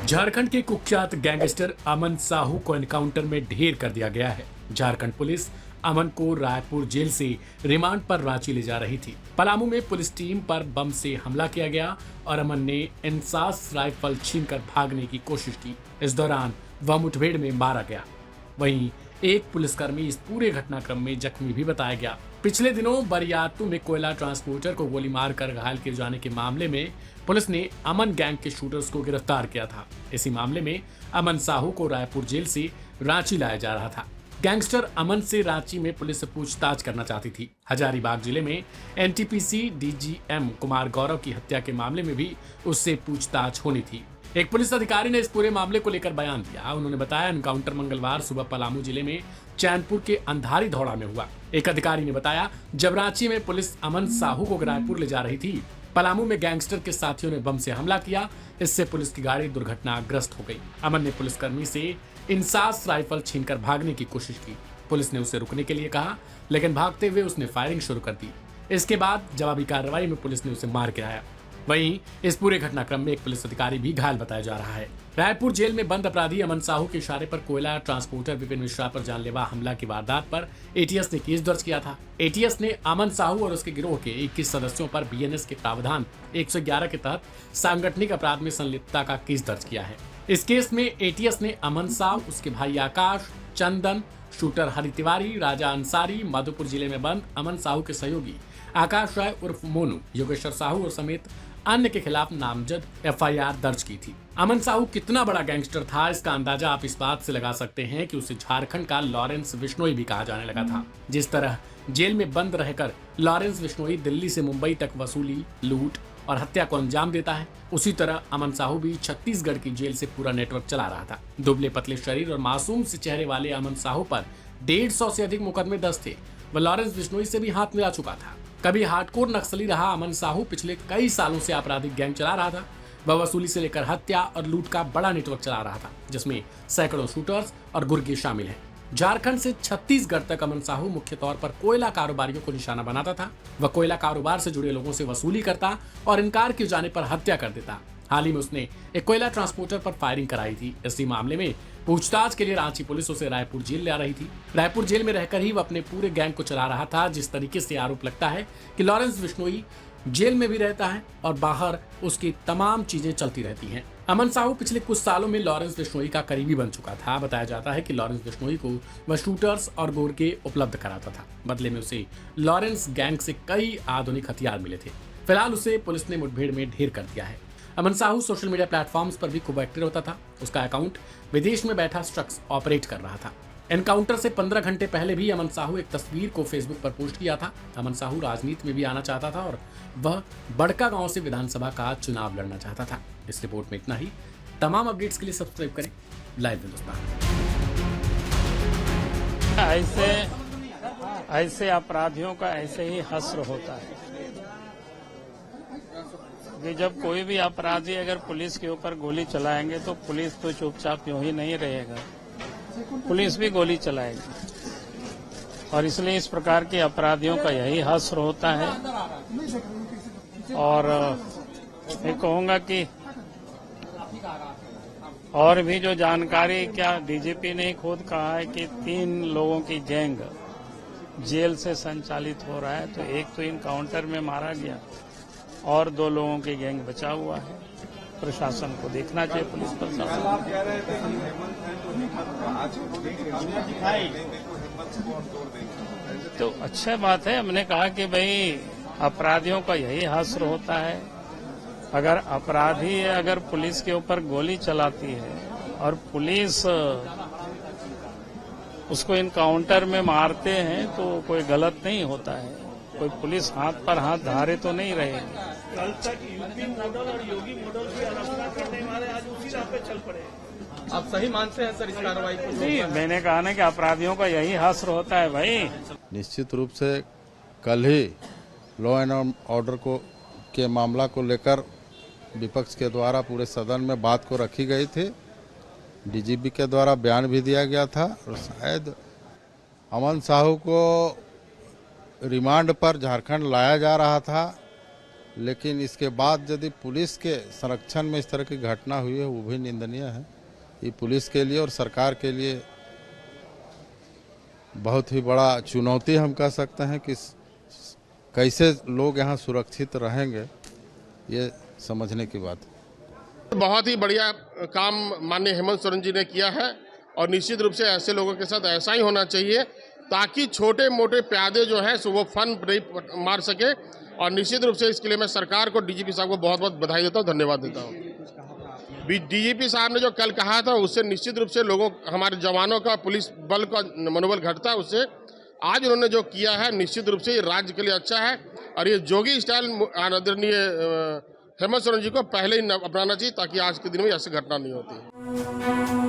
झारखंड के कुख्यात गैंगस्टर अमन साहू को एनकाउंटर में ढेर कर दिया गया है। झारखंड पुलिस अमन को रायपुर जेल से रिमांड पर रांची ले जा रही थी। पलामू में पुलिस टीम पर बम से हमला किया गया और अमन ने इंसास राइफल छीनकर भागने की कोशिश की। इस दौरान वह मुठभेड़ में मारा गया। वहीं एक पुलिसकर्मी इस पूरे घटनाक्रम में जख्मी भी बताया गया। पिछले दिनों बरियातू में कोयला ट्रांसपोर्टर को गोली मारकर घायल किए जाने के मामले में पुलिस ने अमन गैंग के शूटर्स को गिरफ्तार किया था। इसी मामले में अमन साहू को रायपुर जेल से रांची लाया जा रहा था। गैंगस्टर अमन से रांची में पुलिस से पूछताछ करना चाहती थी। हजारीबाग जिले में एनटीपीसी डीजीएम कुमार गौरव की हत्या के मामले में भी उससे पूछताछ होनी थी। एक पुलिस अधिकारी ने इस पूरे मामले को लेकर बयान दिया। उन्होंने बताया, एनकाउंटर मंगलवार सुबह पलामू जिले में चैनपुर के अंधारी धौड़ा में हुआ। एक अधिकारी ने बताया, जब रांची में पुलिस अमन साहू को रायपुर ले जा रही थी, पलामू में गैंगस्टर के साथियों ने बम से हमला किया। इससे पुलिस की गाड़ी दुर्घटनाग्रस्त हो गई। अमन ने पुलिसकर्मी से इंसास राइफल छीनकर भागने की कोशिश की। पुलिस ने उसे रुकने के लिए कहा, लेकिन भागते हुए उसने फायरिंग शुरू कर दी। इसके बाद जवाबी कार्रवाई में पुलिस ने उसे मार गिराया। वहीं इस पूरे घटनाक्रम में एक पुलिस अधिकारी भी घायल बताया जा रहा है। रायपुर जेल में बंद अपराधी अमन साहू के इशारे पर कोयला ट्रांसपोर्टर विपिन मिश्रा पर जानलेवा हमला की वारदात पर एटीएस ने केस दर्ज किया था। एटीएस ने अमन साहू और उसके गिरोह के 21 सदस्यों पर बीएनएस के प्रावधान 111 के तहत सांगठनिक अपराध में संलिप्तता का केस दर्ज किया है। इस केस में एटीएस ने अमन साहू, उसके भाई आकाश, चंदन, शूटर हरि तिवारी, राजा अंसारी, माधोपुर जिले में बंद अमन साहू के सहयोगी आकाश राय उर्फ मोनू, योगेश्वर साहू और समेत अन्य के खिलाफ नामजद एफआईआर दर्ज की थी। अमन साहू कितना बड़ा गैंगस्टर था, इसका अंदाजा आप इस बात से लगा सकते हैं कि उसे झारखंड का लॉरेंस बिश्नोई भी कहा जाने लगा था। जिस तरह जेल में बंद रहकर लॉरेंस बिश्नोई दिल्ली से मुंबई तक वसूली, लूट और हत्या को अंजाम देता है, उसी तरह अमन साहू भी छत्तीसगढ़ की जेल से पूरा नेटवर्क चला रहा था। दुबले पतले शरीर और मासूम से चेहरे वाले अमन साहू पर 150 से अधिक मुकदमे दर्ज थे। वह लॉरेंस बिश्नोई से भी हाथ मिला चुका था। कभी हार्डकोर नक्सली रहा अमन साहू पिछले कई सालों से आपराधिक गैंग चला रहा था। वह वसूली से लेकर हत्या और लूट का बड़ा नेटवर्क चला रहा था, जिसमें सैकड़ों शूटर्स और गुर्गे शामिल हैं। झारखंड से छत्तीसगढ़ तक अमन साहू मुख्य तौर पर कोयला कारोबारियों को निशाना बनाता था। वह कोयला कारोबार से जुड़े लोगों से वसूली करता और इनकार किए जाने पर हत्या कर देता। हाल ही में उसने एक कोयला ट्रांसपोर्टर पर फायरिंग कराई थी। इसी मामले में पूछताछ के लिए रांची पुलिस उसे रायपुर जेल ले आ रही थी। रायपुर जेल में रहकर ही वह अपने पूरे गैंग को चला रहा था। जिस तरीके से आरोप लगता है कि लॉरेंस बिश्नोई जेल में भी रहता है और बाहर उसकी तमाम चीजें चलती रहती हैं। अमन साहू पिछले कुछ सालों में लॉरेंस बिश्नोई का करीबी बन चुका था। बताया जाता है कि लॉरेंस बिश्नोई को वह शूटर्स और गोरके उपलब्ध कराता था। बदले में उसे लॉरेंस गैंग से कई आधुनिक हथियार मिले थे। फिलहाल उसे पुलिस ने मुठभेड़ में ढेर कर दिया है। अमन साहू सोशल मीडिया प्लेटफॉर्म्स पर भी खूब एक्टिव होता था। उसका अकाउंट विदेश में बैठा शख्स ऑपरेट कर रहा था। एनकाउंटर से 15 घंटे पहले भी अमन साहू एक तस्वीर को फेसबुक पर पोस्ट किया था। अमन साहू राजनीति में भी आना चाहता था और वह बड़का गांव से विधानसभा का चुनाव लड़ना चाहता था। इस रिपोर्ट में इतना ही। तमाम अपडेट्स के लिए सब्सक्राइब करें लाइव हिंदुस्तान। ऐसे अपराधियों का ऐसे ही हश्र होता है कि जब कोई भी अपराधी अगर पुलिस के ऊपर गोली चलाएंगे तो पुलिस तो चुपचाप यूं ही नहीं रहेगा, पुलिस भी गोली चलाएगी। और इसलिए इस प्रकार के अपराधियों का यही हश्र होता है। और मैं कहूंगा कि और भी जो जानकारी, क्या डीजीपी ने खुद कहा है कि 3 लोगों की गैंग जेल से संचालित हो रहा है। तो एक तो इनकाउंटर में मारा गया और 2 लोगों की गैंग बचा हुआ है। प्रशासन को देखना चाहिए, पुलिस प्रशासन। तो अच्छा बात है। हमने कहा कि भाई अपराधियों का यही हश्र होता है। अगर अपराधी अगर पुलिस के ऊपर गोली चलाती है और पुलिस उसको इनकाउंटर में मारते हैं तो कोई गलत नहीं होता है। कोई पुलिस हाथ पर हाथ धारे तो नहीं रहेगी। कल तक यूपी मॉडल और योगी मॉडल की आलोचना करने वाले आज उसी राह पे चल पड़े। आप सही मानते हैं सर इस कार्रवाई को? नहीं, मैंने कहा ना कि अपराधियों का यही हश्र होता है भाई। निश्चित रूप से कल ही लॉ एंड ऑर्डर के मामला को लेकर विपक्ष के द्वारा पूरे सदन में बात को रखी गई थी। डीजीपी के द्वारा बयान भी दिया गया था और शायद अमन साहू को रिमांड पर झारखंड लाया जा रहा था लेकिन इसके बाद यदि पुलिस के संरक्षण में इस तरह की घटना हुई है वो भी निंदनीय है। ये पुलिस के लिए और सरकार के लिए बहुत ही बड़ा चुनौती हम कह सकते हैं कि कैसे लोग यहाँ सुरक्षित रहेंगे, ये समझने की बात है। बहुत ही बढ़िया काम माननीय हेमंत सोरेन जी ने किया है और निश्चित रूप से ऐसे लोगों के साथ ऐसा ही होना चाहिए ताकि छोटे मोटे प्यादे जो है सो वो फन नहीं मार सके। और निश्चित रूप से इसके लिए मैं सरकार को, डीजीपी साहब को बहुत बहुत बधाई देता हूँ, धन्यवाद देता हूँ। डीजीपी साहब ने जो कल कहा था उससे निश्चित रूप से लोगों, हमारे जवानों का, पुलिस बल का मनोबल घटता है। उससे आज उन्होंने जो किया है निश्चित रूप से ये राज्य के लिए अच्छा है और ये जोगी स्टाइल आदरणीय हेमंत सोरेन जी को पहले ही अपनाना चाहिए ताकि आज के दिन में ऐसी घटना नहीं होती।